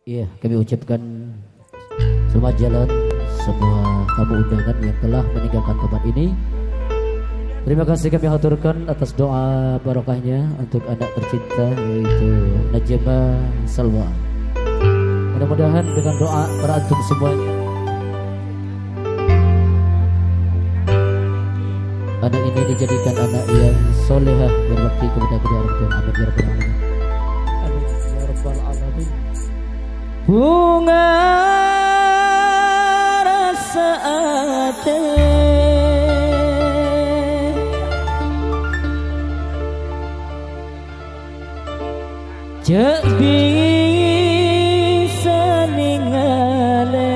Iya, kami ucapkan selamat jalan semua tamu undangan yang telah meninggalkan tempat ini. Terima kasih kami haturkan atas doa barokahnya untuk anak tercinta yaitu Najma Salwa. Mudah-mudahan dengan doa para antum semuanya, anak ini dijadikan anak yang solehah berbakti kepada kedua orang tua. Amin ya rabbal alamin. Amin ya rabbal alamin. Bunga rasa ate cek bisa ningale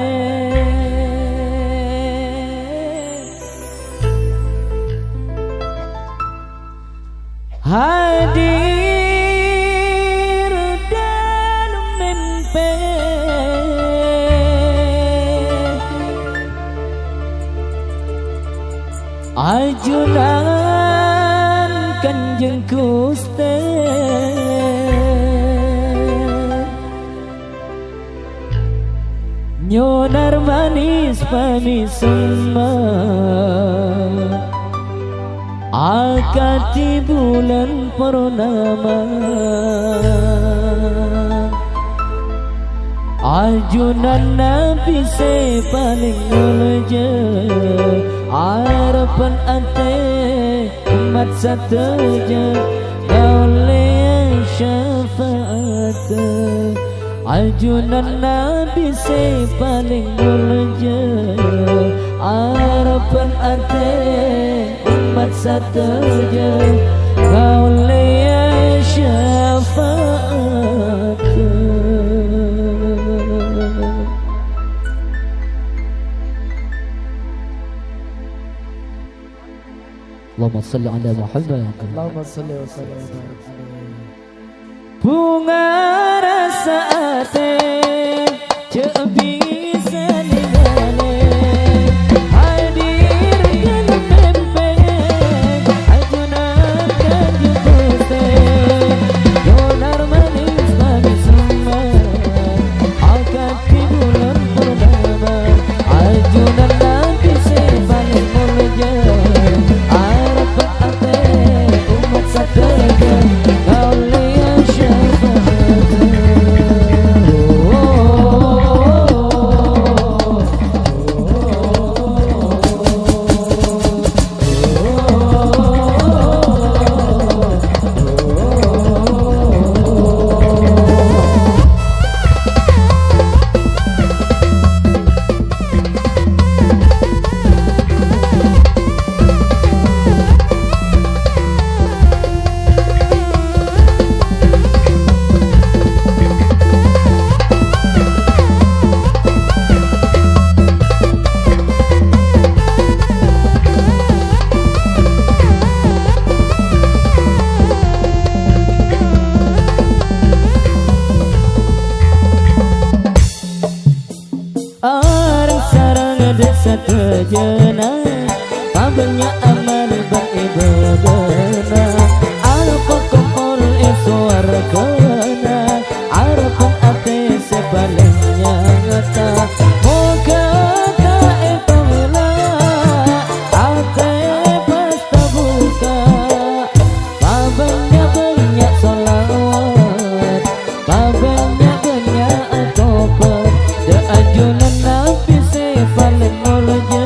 hadir dalam mimpi ajunan Kanjeng Gusti nyonar manis pamisema akati bulan purnama ajunan Nabi se paling mulja harapan ate umat satuja oleh syafaat ajunan Nabi se paling mulja harapan ate umat satuja oleh syafaat. Allahumma salli ala Muhammad. Allahumma salli wa sallim wa barik alaihi. Bunga rasa ate cek bisa ningale hadir dalam mimpi ajunan Kanjeng Gusti donar manis pamisema akati bulan purnama ajunan Nabi se paling mulja harapan ate umat satuja oleh syafaat. Orang sarang desa terjena Kabarnya amal beribadah Alfa kumpul suar kena Harapan ate sebaliknya ngata Moga tak epangla Ate pasta buka Kabarnya banyak solawat Kabarnya banyak topat ajunan Nabi se paling mulja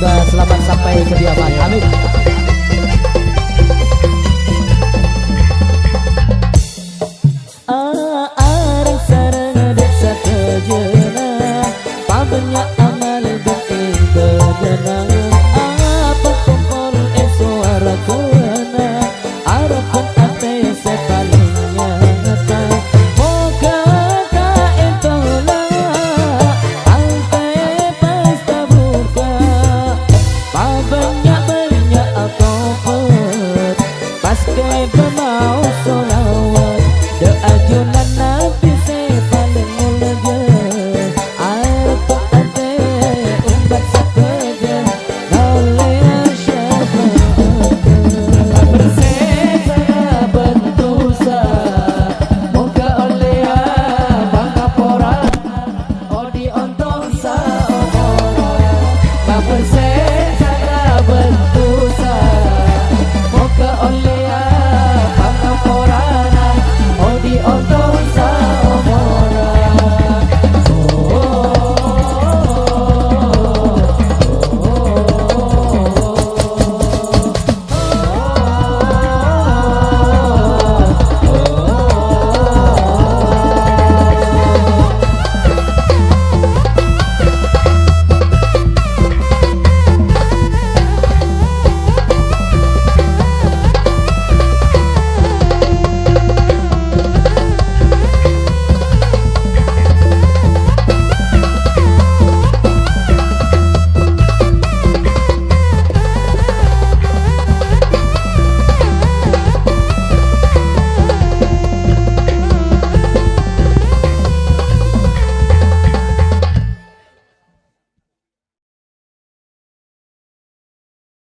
semoga selamat sampai kediaman. Amin.